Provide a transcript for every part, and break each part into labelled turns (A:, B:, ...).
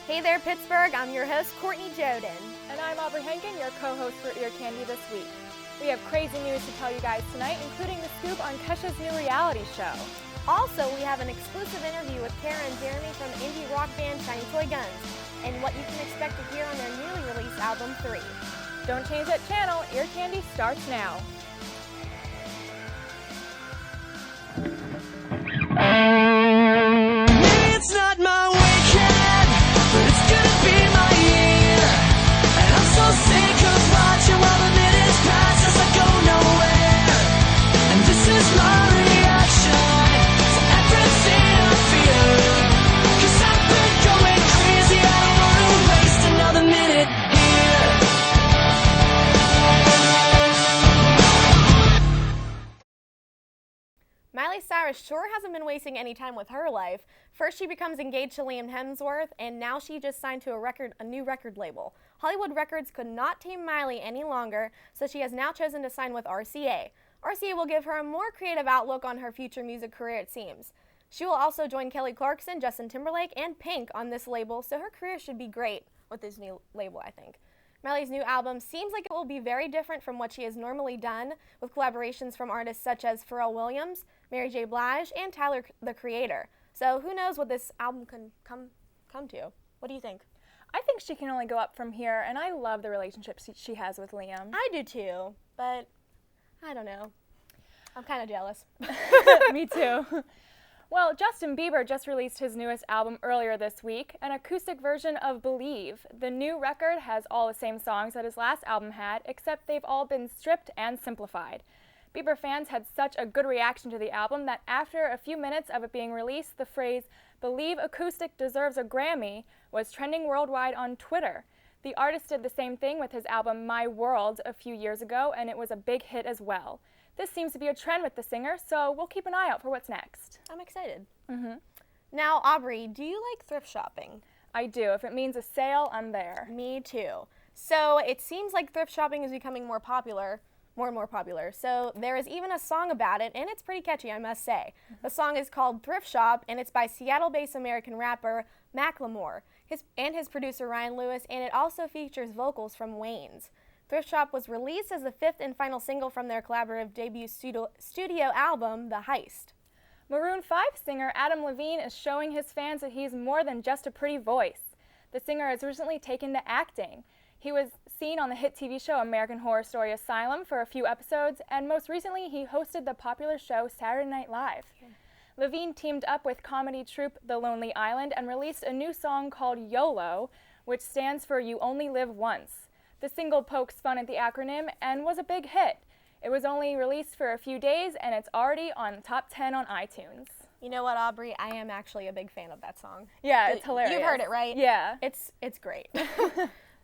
A: Hey there, Pittsburgh. I'm your host, Courtney Joden.
B: And I'm Aubrey Henkin, your co-host for Ear Candy this week. We have crazy news to tell you guys tonight, including the scoop on Kesha's new reality show.
A: Also, we have an exclusive interview with Kara and Jeremy from indie rock band Shiny Toy Guns, and what you can expect to hear on their newly released album, 3.
B: Don't change that channel. Ear Candy starts now.
C: It's not my weekend, but it's gonna be my year. And I'm so sick of watching while the minutes pass as I go nowhere. And this is my reaction to everything I feel. 'Cause I've been going crazy, I don't wanna waste another minute here.
A: Miley Cyrus sure hasn't been wasting any time with her life. First, she becomes engaged to Liam Hemsworth, and now she just signed to a new record label. Hollywood Records could not tame Miley any longer, so she has now chosen to sign with RCA. RCA will give her a more creative outlook on her future music career, it seems. She will also join Kelly Clarkson, Justin Timberlake, and Pink on this label, so her career should be great with this new label, I think. Miley's new album seems like it will be very different from what she has normally done, with collaborations from artists such as Pharrell Williams, Mary J. Blige, and Tyler, the Creator. So who knows what this album can come to? What do you think?
B: I think she can only go up from here, and I love the relationship she has with Liam.
A: I do too, but I don't know. I'm kind of jealous.
B: Me too. Well, Justin Bieber just released his newest album earlier this week, an acoustic version of Believe. The new record has all the same songs that his last album had, except they've all been stripped and simplified. Bieber fans had such a good reaction to the album that after a few minutes of it being released, the phrase, "Believe acoustic deserves a Grammy," was trending worldwide on Twitter. The artist did the same thing with his album My World a few years ago, and it was a big hit as well. This seems to be a trend with the singer, so we'll keep an eye out for what's next.
A: I'm excited. Now, Aubrey, do you like thrift shopping?
B: I do. If it means a sale, I'm there.
A: Me too. So it seems like thrift shopping is becoming more and more popular. So there is even a song about it, and it's pretty catchy, I must say. The song is called Thrift Shop, and it's by Seattle-based American rapper Macklemore and his producer Ryan Lewis, and it also features vocals from Wayne's. Thrift Shop was released as the 5th and final single from their collaborative debut studio album, The Heist.
B: Maroon 5 singer Adam Levine is showing his fans that he's more than just a pretty voice. The singer has recently taken to acting. He was seen on the hit TV show American Horror Story Asylum for a few episodes, and most recently he hosted the popular show Saturday Night Live. Levine teamed up with comedy troupe The Lonely Island and released a new song called YOLO, which stands for You Only Live Once. The single pokes fun at the acronym and was a big hit. It was only released for a few days, and it's already on top 10 on iTunes.
A: You know what, Aubrey? I am actually a big fan of that song.
B: Yeah, it's hilarious.
A: You've heard it, right?
B: Yeah.
A: It's great.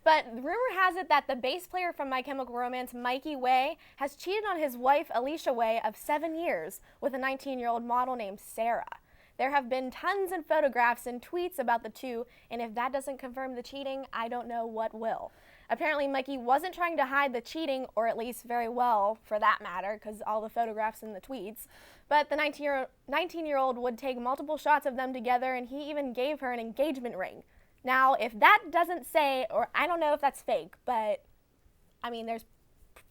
A: But rumor has it that the bass player from My Chemical Romance, Mikey Way, has cheated on his wife, Alicia Way, of 7 years with a 19-year-old model named Sarah. There have been tons of photographs and tweets about the two, and if that doesn't confirm the cheating, I don't know what will. Apparently, Mikey wasn't trying to hide the cheating, or at least very well, for that matter, because all the photographs and the tweets. But the 19-year-old would take multiple shots of them together, and he even gave her an engagement ring. Now, if that doesn't say, or I don't know if that's fake, but, I mean, there's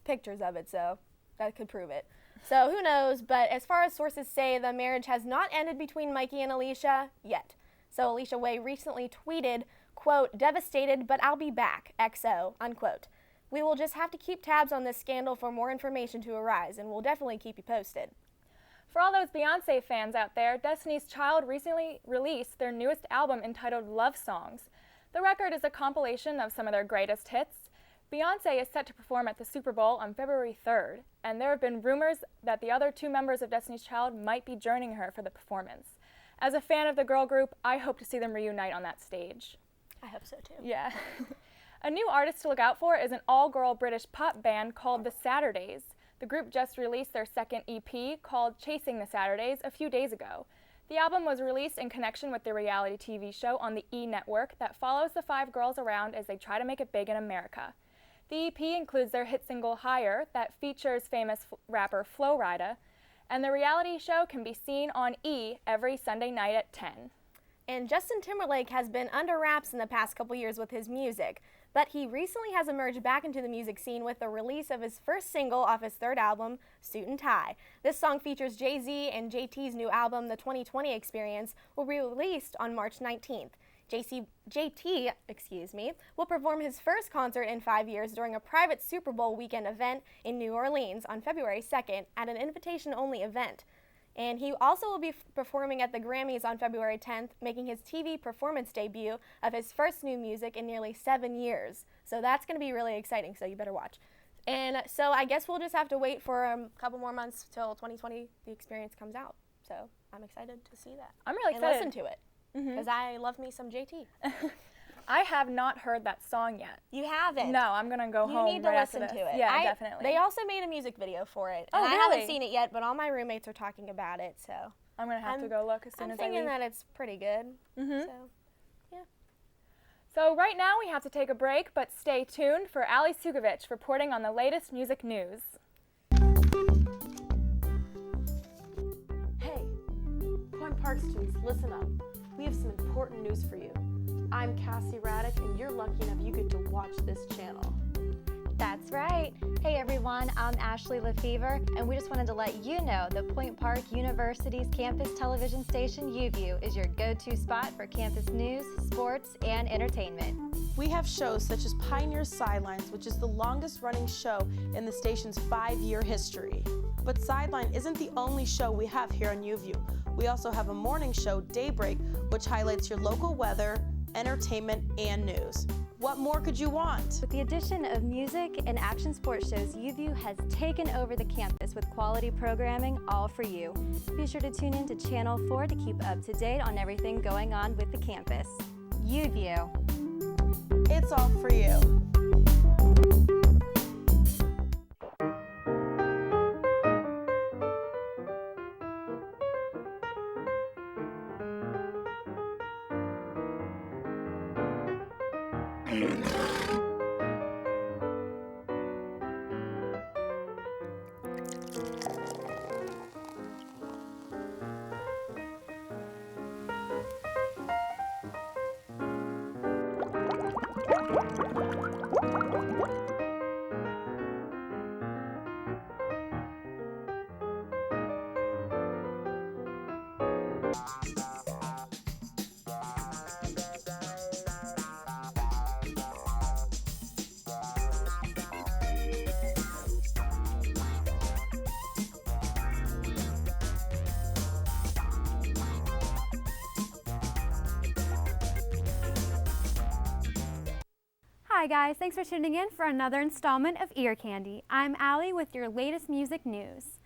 A: pictures of it, so that could prove it. So who knows, but as far as sources say, the marriage has not ended between Mikey and Alicia yet. So Alicia Way recently tweeted, quote, "Devastated, but I'll be back, XO," unquote. "We will just have to keep tabs on this scandal for more information to arise, and we'll definitely keep you posted."
B: For all those Beyoncé fans out there, Destiny's Child recently released their newest album entitled Love Songs. The record is a compilation of some of their greatest hits. Beyoncé is set to perform at the Super Bowl on February 3rd, and there have been rumors that the other 2 members of Destiny's Child might be joining her for the performance. As a fan of the girl group, I hope to see them reunite on that stage.
A: I hope so, too.
B: Yeah. A new artist to look out for is an all-girl British pop band called The Saturdays. The group just released their second EP called Chasing the Saturdays a few days ago. The album was released in connection with the reality TV show on the E! Network that follows the 5 girls around as they try to make it big in America. The EP includes their hit single Higher that features famous rapper Flo Rida, and the reality show can be seen on E! every Sunday night at 10.
A: And Justin Timberlake has been under wraps in the past couple years with his music, but he recently has emerged back into the music scene with the release of his first single off his third album, Suit and Tie. This song features Jay-Z, and JT's new album, The 2020 Experience, will be released on March 19th. JT will perform his first concert in 5 years during a private Super Bowl weekend event in New Orleans on February 2nd at an invitation-only event. And he also will be performing at the Grammys on February 10th, making his TV performance debut of his first new music in nearly 7 years. So that's going to be really exciting, so you better watch. And so I guess we'll just have to wait for a couple more months till 2020 The Experience comes out. So I'm excited to see that.
B: I'm really excited.
A: And listen to it, because I love me some JT.
B: I have not heard that song yet.
A: You haven't?
B: No, I'm going to go home
A: You need to
B: right
A: listen
B: after
A: to
B: this.
A: it.
B: Yeah, definitely.
A: They also made a music video for it.
B: Oh,
A: and I
B: really?
A: haven't seen it yet, but all my roommates are talking about it, so.
B: I'm going to have to go look as soon as I leave.
A: I'm thinking that it's pretty good.
B: So right now we have to take a break, but stay tuned for Ali Sukovich reporting on the latest music news.
D: Hey, Point Park students, listen up. We have some important news for you. I'm Cassie Raddick, and you're lucky enough you get to watch this channel.
E: That's right. Hey everyone, I'm Ashley Lefevre, and we just wanted to let you know that Point Park University's campus television station UView is your go-to spot for campus news, sports, and entertainment.
D: We have shows such as Pioneer Sidelines, which is the longest running show in the station's 5-year history. But Sideline isn't the only show we have here on UView. We also have a morning show, Daybreak, which highlights your local weather, entertainment, and news. What more could you want?
E: With the addition of music and action sports shows, UView has taken over the campus with quality programming all for you. Be sure to tune in to Channel 4 to keep up to date on everything going on with the campus. UView.
D: It's all for you.
F: Hi guys, thanks for tuning in for another installment of Ear Candy. I'm Allie with your latest music news.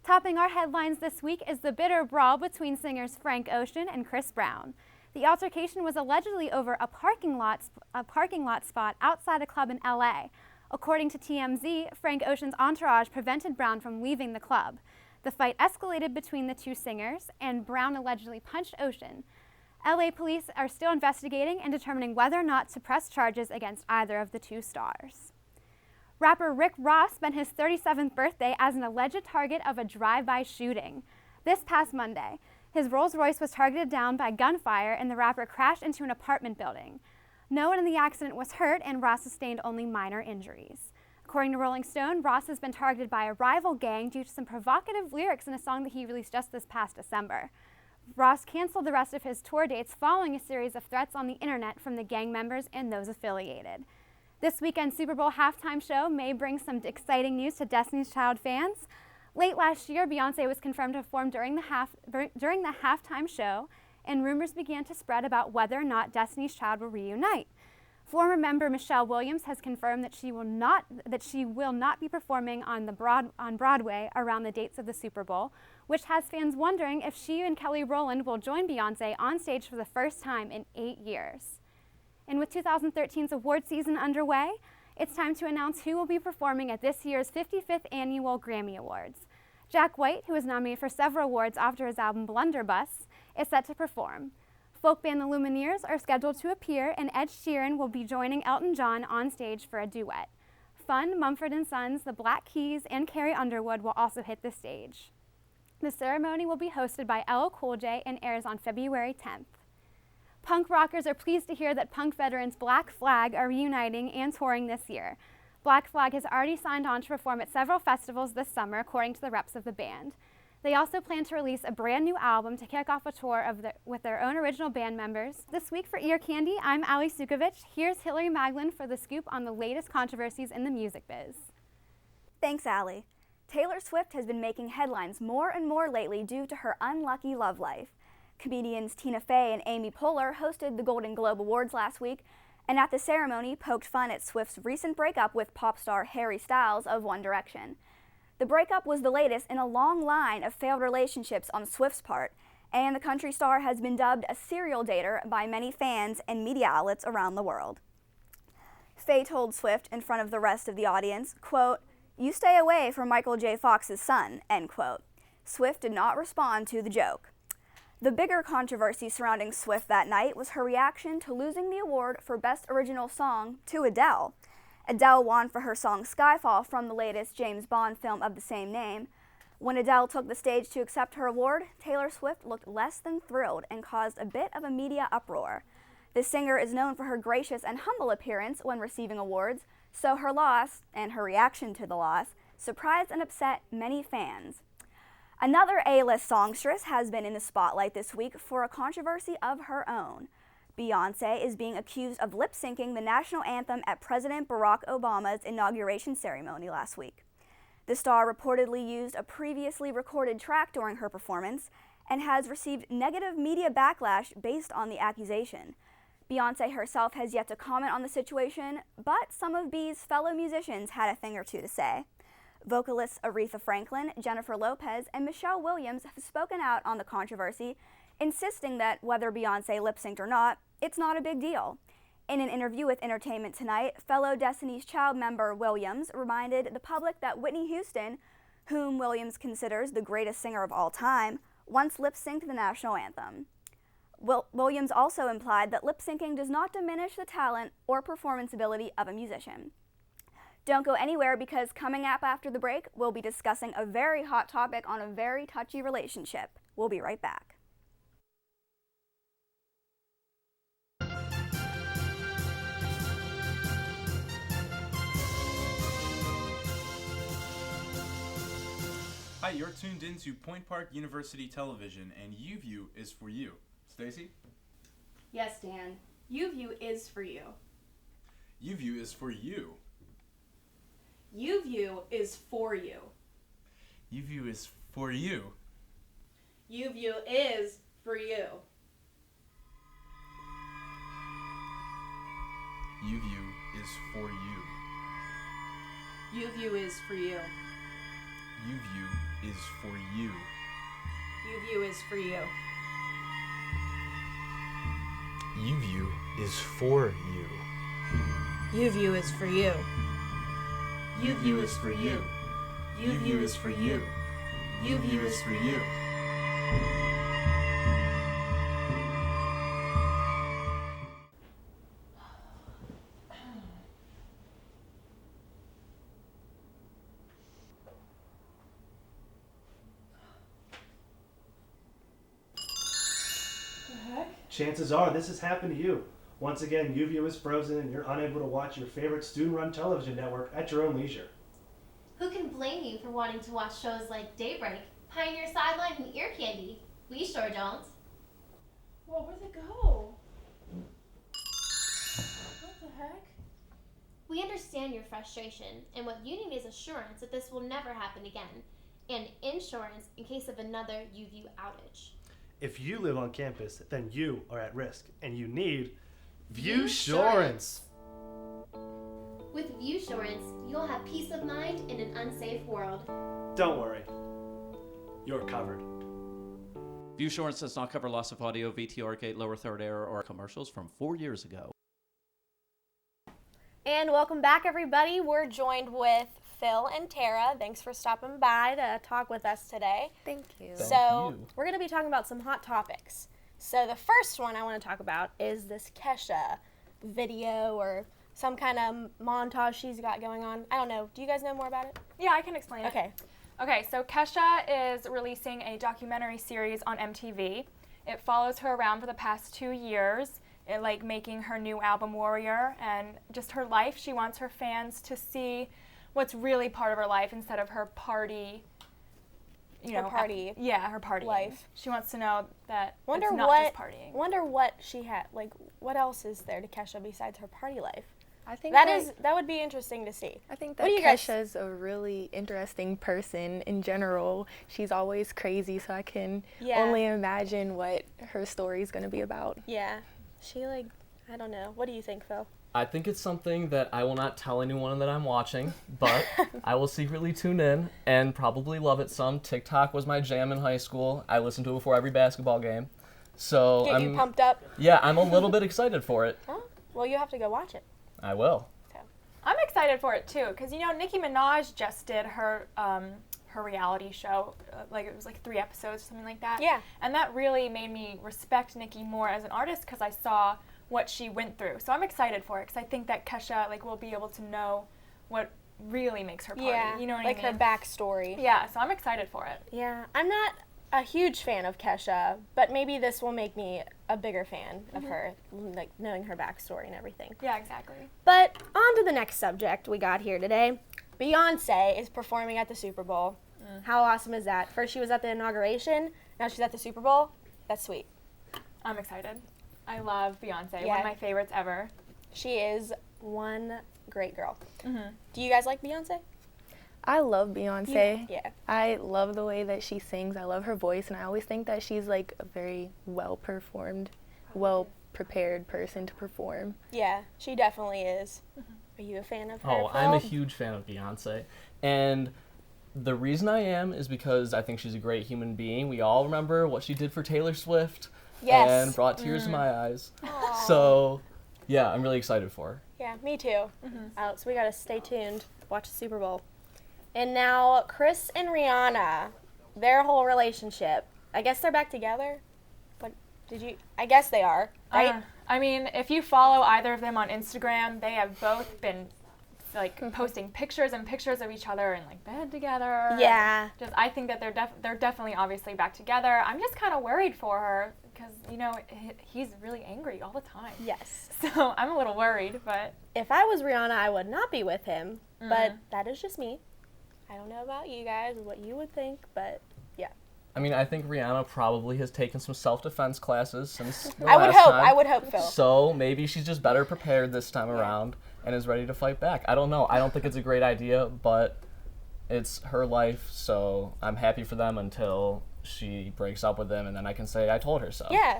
F: Topping our headlines this week is the bitter brawl between singers Frank Ocean and Chris Brown. The altercation was allegedly over a parking lot spot outside a club in LA. According to TMZ, Frank Ocean's entourage prevented Brown from leaving the club. The fight escalated between the two singers, and Brown allegedly punched Ocean. LA police are still investigating and determining whether or not to press charges against either of the two stars. Rapper Rick Ross spent his 37th birthday as an alleged target of a drive-by shooting. This past Monday, his Rolls-Royce was targeted down by gunfire and the rapper crashed into an apartment building. No one in the accident was hurt, and Ross sustained only minor injuries. According to Rolling Stone, Ross has been targeted by a rival gang due to some provocative lyrics in a song that he released just this past December. Ross canceled the rest of his tour dates following a series of threats on the internet from the gang members and those affiliated. This weekend's Super Bowl halftime show may bring some exciting news to Destiny's Child fans. Late last year, Beyoncé was confirmed to perform during the halftime show, and rumors began to spread about whether or not Destiny's Child will reunite. Former member Michelle Williams has confirmed that she will not be performing on Broadway around the dates of the Super Bowl, which has fans wondering if she and Kelly Rowland will join Beyoncé on stage for the first time in 8 years. And with 2013's award season underway, it's time to announce who will be performing at this year's 55th Annual Grammy Awards. Jack White, who was nominated for several awards after his album Blunderbuss, is set to perform. Folk band The Lumineers are scheduled to appear, and Ed Sheeran will be joining Elton John on stage for a duet. Fun, Mumford & Sons, The Black Keys, and Carrie Underwood will also hit the stage. The ceremony will be hosted by LL Cool J and airs on February 10th. Punk rockers are pleased to hear that punk veterans Black Flag are reuniting and touring this year. Black Flag has already signed on to perform at several festivals this summer, according to the reps of the band. They also plan to release a brand new album to kick off a tour with their own original band members. This week for Ear Candy, I'm Ali Sukovich. Here's Hillary Maglin for the scoop on the latest controversies in the music biz.
G: Thanks, Ali. Taylor Swift has been making headlines more and more lately due to her unlucky love life. Comedians Tina Fey and Amy Poehler hosted the Golden Globe Awards last week, and at the ceremony poked fun at Swift's recent breakup with pop star Harry Styles of One Direction. The breakup was the latest in a long line of failed relationships on Swift's part, and the country star has been dubbed a serial dater by many fans and media outlets around the world. Fey told Swift in front of the rest of the audience, quote, "You stay away from Michael J. Fox's son," end quote. Swift did not respond to the joke. The bigger controversy surrounding Swift that night was her reaction to losing the award for Best Original Song to Adele. Adele won for her song Skyfall from the latest James Bond film of the same name. When Adele took the stage to accept her award, Taylor Swift looked less than thrilled and caused a bit of a media uproar. The singer is known for her gracious and humble appearance when receiving awards, so her loss, and her reaction to the loss, surprised and upset many fans. Another A-list songstress has been in the spotlight this week for a controversy of her own. Beyoncé is being accused of lip-syncing the national anthem at President Barack Obama's inauguration ceremony last week. The star reportedly used a previously recorded track during her performance and has received negative media backlash based on the accusation. Beyoncé herself has yet to comment on the situation, but some of B's fellow musicians had a thing or two to say. Vocalists Aretha Franklin, Jennifer Lopez, and Michelle Williams have spoken out on the controversy, insisting that whether Beyoncé lip-synced or not, it's not a big deal. In an interview with Entertainment Tonight, fellow Destiny's Child member Williams reminded the public that Whitney Houston, whom Williams considers the greatest singer of all time, once lip-synced the national anthem. Williams also implied that lip-syncing does not diminish the talent or performance ability of a musician. Don't go anywhere, because coming up after the break, we'll be discussing a very hot topic on a very touchy relationship. We'll be right back.
H: Hi, you're tuned into Point Park University Television, and UView is for you. Stacy?
A: Yes, Dan. UView is for you.
H: UView is for you.
A: UView is for you.
H: UView is for you.
A: UView is for you.
H: UView is for you.
A: UView is for you.
H: UView is for you.
A: UView is for you.
I: UView is for you.
A: UView is for you.
H: UView is for you. UView is for you. UView is for you.
J: Chances are this has happened to you. Once again, UView is frozen and you're unable to watch your favorite student-run television network at your own leisure.
K: Who can blame you for wanting to watch shows like Daybreak, Pioneer Sideline, and Ear Candy? We sure don't.
B: Well, where'd they go? What the heck?
K: We understand your frustration, and what you need is assurance that this will never happen again, and insurance in case of another UView outage.
J: If you live on campus, then you are at risk, and you need Viewsurance.
K: With Viewsurance, you'll have peace of mind in an unsafe world.
J: Don't worry, you're covered.
L: Viewsurance does not cover loss of audio, VTR gate, lower third error, or commercials from 4 years ago.
A: And welcome back, everybody. We're joined with Phil and Tara. Thanks for stopping by to talk with us today.
G: Thank you.
A: We're going to be talking about some hot topics. So the first one I want to talk about is this Kesha video or some kind of montage she's got going on. I don't know. Do you guys know more about it?
B: Yeah, I can explain it.
A: Okay.
B: Okay, so Kesha is releasing a documentary series on MTV. It follows her around for the past 2 years, making her new album Warrior, and just her life. She wants her fans to see what's really part of her life instead of her party.
A: Her party
B: life. She wants to know that it's not just partying.
A: Wonder what she had. Like, what else is there to Kesha besides her party life?
M: I think
A: that would be interesting to see.
M: I think that Kesha's a really interesting person in general. She's always crazy, so I can only imagine what her story is going to be about.
A: Yeah. She, I don't know. What do you think, Phil?
N: I think it's something that I will not tell anyone that I'm watching, but I will secretly tune in and probably love it some. TikTok was my jam in high school. I listened to it before every basketball game. So
A: Get you pumped up?
N: Yeah, I'm a little bit excited for it.
A: Oh, well, you have to go watch it.
N: I will.
B: I'm excited for it too, because Nicki Minaj just did her reality show, it was 3 episodes, something like that.
A: Yeah.
B: And that really made me respect Nicki more as an artist, because I saw what she went through. So I'm excited for it, because I think that Kesha will be able to know what really makes her party.
A: Yeah,
B: you know what I mean?
A: her backstory.
B: Yeah, so I'm excited for it.
A: Yeah, I'm not a huge fan of Kesha, but maybe this will make me a bigger fan of her, knowing her backstory and everything.
B: Yeah, exactly.
A: But on to the next subject we got here today. Beyonce is performing at the Super Bowl. How awesome is that? First she was at the inauguration, now she's at the Super Bowl. That's sweet.
B: I'm excited. I love Beyonce,
A: Yeah.
B: one of my favorites ever.
A: She is one great girl. Do you guys like Beyonce?
M: I love Beyonce.
A: Yeah.
M: I love the way that she sings. I love her voice, and I always think that she's a very well-performed, well-prepared person to perform.
A: Yeah, she definitely is. Are you a fan of her?
N: Oh, I'm a
A: Phil?
N: huge fan of Beyonce. And the reason I am is because I think she's a great human being. We all remember what she did for Taylor Swift.
A: Yes.
N: And brought tears to my eyes. So, yeah, I'm really excited for her.
A: Yeah, me too. So we gotta stay tuned, watch the Super Bowl. And now Chris and Rihanna, their whole relationship. I guess they're back together. What did you? I guess they are, right?
B: I mean, if you follow either of them on Instagram, they have both been posting pictures and pictures of each other in bed together.
A: Yeah.
B: I think that they're definitely obviously back together. I'm just kind of worried for her because he's really angry all the time.
A: Yes.
B: So I'm a little worried, but
A: if I was Rihanna, I would not be with him. But that is just me. I don't know about you guys, what you would think, but yeah.
N: I mean, I think Rihanna probably has taken some self-defense classes since the
A: I
N: last time.
A: I would hope, Phil.
N: So maybe she's just better prepared this time around and is ready to fight back. I don't know. I don't think it's a great idea, but it's her life, so I'm happy for them until she breaks up with him, and then I can say I told her so.
A: Yeah,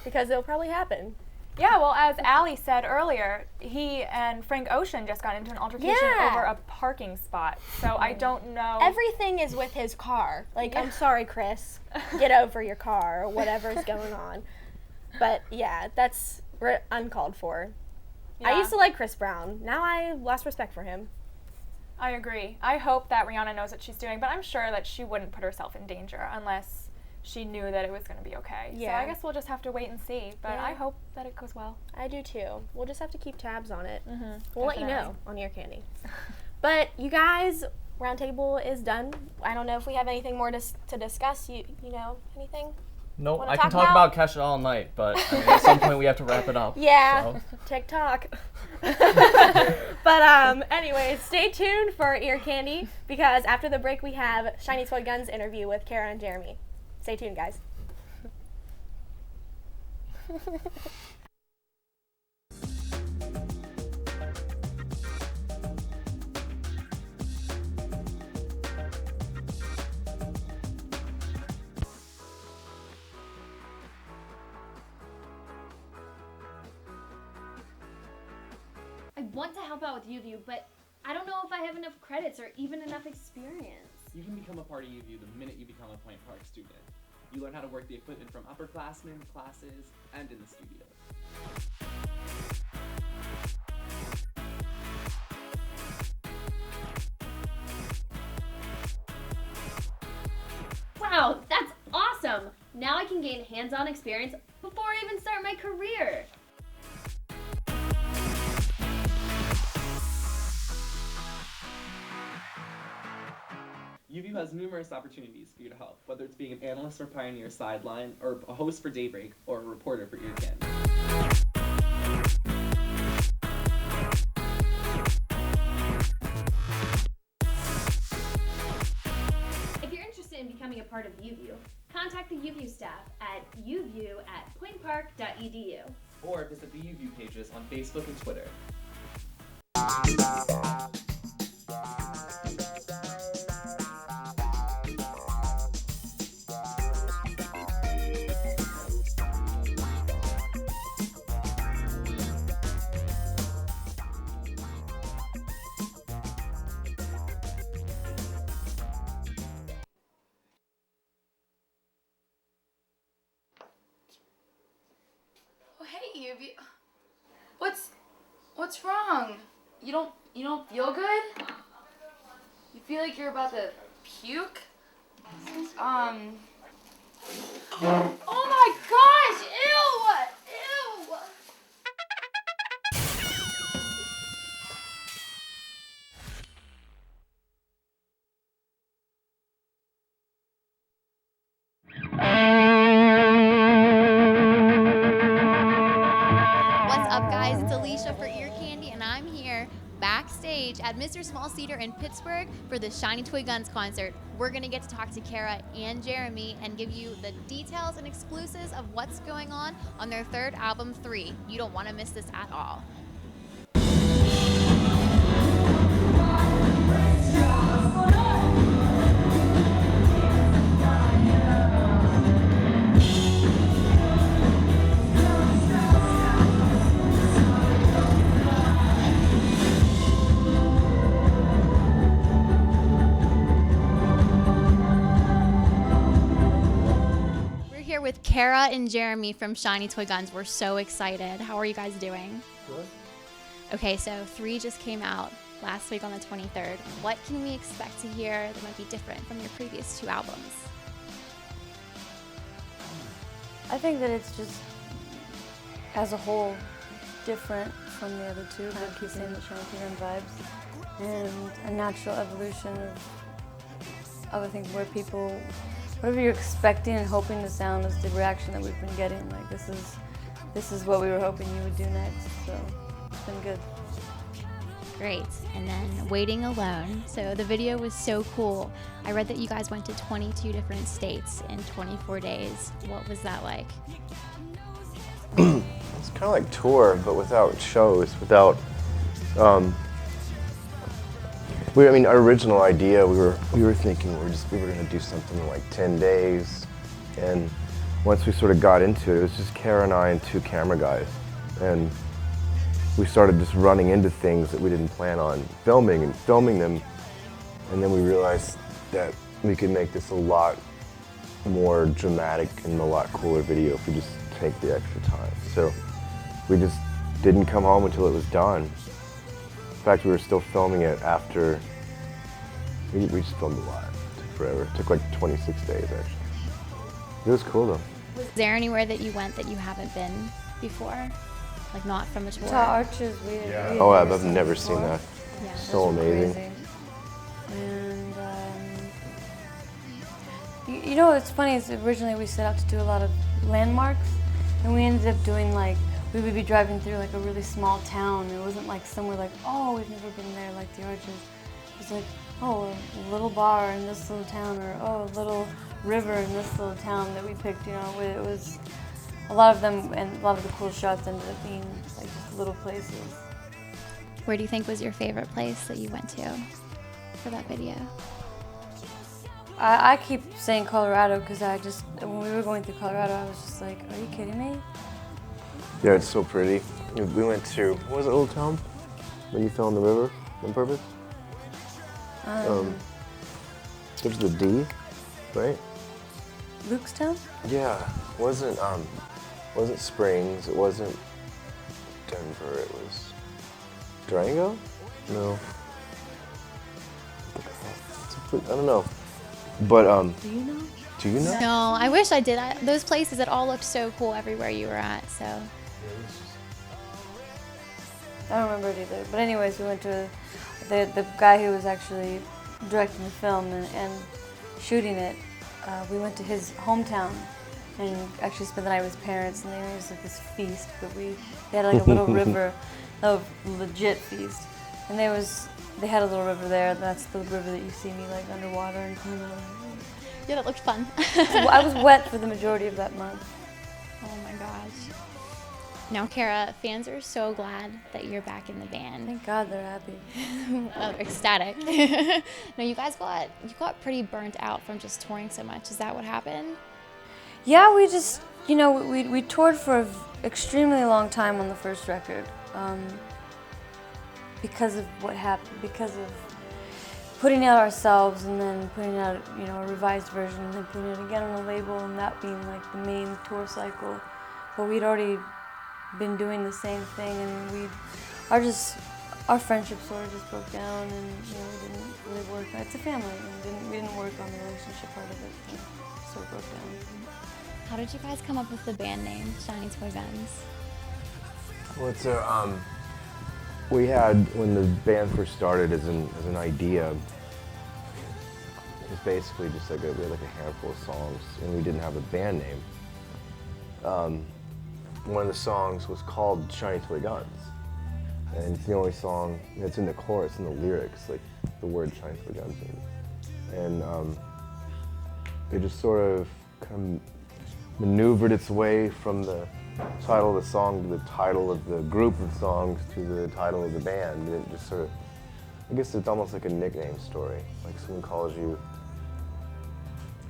A: because it'll probably happen.
B: Yeah, well, as Allie said earlier, he and Frank Ocean just got into an altercation over a parking spot. So I don't know.
A: Everything is with his car. I'm sorry, Chris. Get over your car or whatever is going on. But yeah, that's uncalled for.
B: Yeah.
A: I used to like Chris Brown. Now I lost respect for him.
B: I agree. I hope that Rihanna knows what she's doing, but I'm sure that she wouldn't put herself in danger unless she knew that it was going to be okay.
A: Yeah.
B: So I guess we'll just have to wait and see, but I hope that it goes well.
A: I do too. We'll just have to keep tabs on it.
B: Definitely.
A: We'll let you know on Ear Candy. But you guys, Roundtable is done. I don't know if we have anything more to discuss. You know anything?
N: Nope,
A: Wanna
N: I can
A: talk
N: talk about Kesha all night, but at some point we have to wrap it up.
A: Yeah,
N: so.
A: TikTok. But anyways, stay tuned for Ear Candy because after the break we have Shiny Toy Guns interview with Kara and Jeremy. Stay tuned, guys.
O: I want to help out with UView, but I don't know if I have enough credits or even enough experience.
P: You can become a part of UView the minute you become a Point Park student. You learn how to work the equipment from upperclassmen, classes, and in the studio.
O: Wow, that's awesome! Now I can gain hands-on experience before I even start my career.
P: UView has numerous opportunities for you to help, whether it's being an analyst for Pioneer Sideline, or a host for Daybreak, or a reporter for Ear Candy.
Q: If you're interested in becoming a part of UView, contact the UView staff at uview@pointpark.edu.
P: Or visit the UView pages on Facebook and Twitter.
R: Oh, hey, UView. What's wrong? You don't feel good? You feel like you're about to puke? Oh my gosh! Ew! Ew!
S: What's up, guys? It's Alicia for Ear Candy, and I'm here backstage at Mr. Small Cedar in Pittsburgh for the Shiny Toy Guns concert. We're gonna get to talk to Kara and Jeremy and give you the details and exclusives of what's going on their third album, 3. You don't want to miss this at all. With Kara and Jeremy from Shiny Toy Guns. We're so excited. How are you guys doing?
T: Good.
S: Okay, so 3 just came out last week on the 23rd. What can we expect to hear that might be different from your previous 2 albums?
U: I think that it's just, as a whole, different from the other 2, but keeping the Shiny Toy Gun vibes and a natural evolution of I think where people, whatever you're expecting and hoping to sound is the reaction that we've been getting. Like this is what we were hoping you would do next. So it's been good.
S: Great. And then Waiting Alone. So the video was so cool. I read that you guys went to 22 different states in 24 days. What was that like?
T: It's kind of like tour, but without shows, without. I mean, our original idea, we were thinking we were going to do something in like 10 days, and once we sort of got into it, it was just Kara and I and 2 camera guys, and we started just running into things that we didn't plan on filming them, and then we realized that we could make this a lot more dramatic and a lot cooler video if we just take the extra time. So we just didn't come home until it was done. In fact, we were still filming it after, we just filmed a lot. It took forever. It took like 26 days, actually. It was cool, though.
S: Was there anywhere that you went that you haven't been before? Like not from a tour?
U: To Arches, we
T: Oh, I've never seen that.
S: Yeah.
T: So amazing.
U: Crazy. And you know what's funny is originally we set out to do a lot of landmarks, and we ended up doing like, we would be driving through like a really small town. It wasn't like somewhere like, oh, we've never been there, like the Arches. It was like, oh, a little bar in this little town, or oh, a little river in this little town that we picked, you know. It was a lot of them, and a lot of the cool shots ended up being like just little places.
S: Where do you think was your favorite place that you went to for that video?
U: I keep saying Colorado because when we were going through Colorado, I was just like, are you kidding me?
T: Yeah, it's so pretty. We went to, what was it, Old Town? When you fell in the river on purpose? There's the D, right?
U: Lukestown?
T: Yeah, wasn't Springs, it wasn't Denver, it was Durango? No. I don't know. But
U: do you know?
T: Do you know?
S: No, I wish I did. Those places, it all looked so cool everywhere you were at, so.
U: I don't remember it either. But anyways, we went to the guy who was actually directing the film and shooting it, we went to his hometown and actually spent the night with his parents, and there was like this feast, but they had like a little river, a legit feast, and they had a little river there. That's the river that you see me like underwater and kind of.
S: Yeah, that looked fun.
U: I was wet for the majority of that month.
S: Oh my gosh. Now, Kara, fans are so glad that you're back in the band.
U: Thank God they're happy.
S: Oh, they're ecstatic. No, you guys got pretty burnt out from just touring so much. Is that what happened?
U: Yeah, we just, we toured for an extremely long time on the first record because of what happened, because of putting out ourselves and then putting out, a revised version and then putting it again on a label, and that being like the main tour cycle. But we'd already been doing the same thing, and our friendship sort of just broke down, and we didn't really work. It's a family, and we didn't work on the relationship part of it, and it sort of broke down.
S: How did you guys come up with the band name Shiny Toy Guns?
T: Well, it's we had, when the band first started as an idea, it was basically just we had a handful of songs, and we didn't have a band name. One of the songs was called Shiny Toy Guns, and it's the only song that's in the chorus, in the lyrics, like the word Shiny Toy Guns. And it just sort of kind of maneuvered its way from the title of the song to the title of the group of songs to the title of the band. And it just sort of, I guess it's almost like a nickname story. Like someone calls you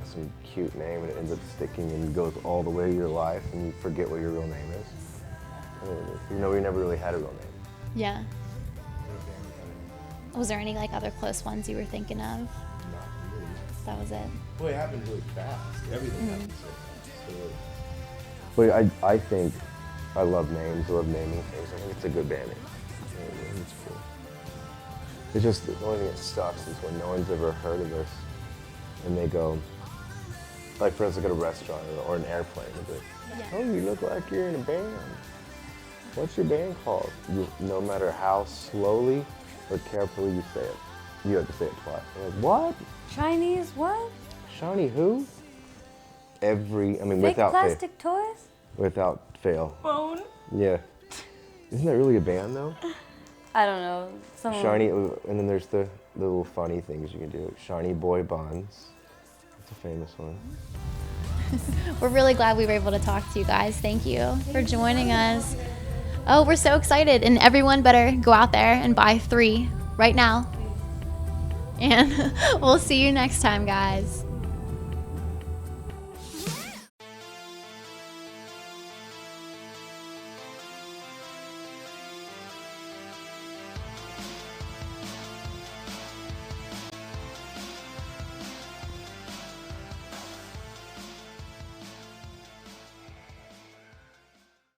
T: some cute name and it ends up sticking and goes all the way to your life and you forget what your real name is. We never really had a real name.
S: Yeah. Was there any other close ones you were thinking of?
T: Not really.
S: That was it?
T: Well, it happened really fast. Everything happened so fast. But I think I love names. I love naming things. I think it's a good band name. It's cool. It's just the only thing that sucks is when no one's ever heard of us and they go, like for instance, at a restaurant or an airplane, and they're like, oh, you look like you're in a band. What's your band called? No matter how slowly or carefully you say it, you have to say it twice. They're like, what?
U: Chinese what?
T: Shiny who?
U: Fake
T: without
U: plastic toys?
T: Without fail.
U: Phone?
T: Yeah. Isn't that really a band though?
U: I don't know.
T: Shiny, and then there's the little funny things you can do. Shiny Boy Buns. That's a famous one.
S: We're really glad we were able to talk to you guys. Thank you for joining us. Oh, we're so excited, and everyone better go out there and buy 3 right now. And we'll see you next time, guys.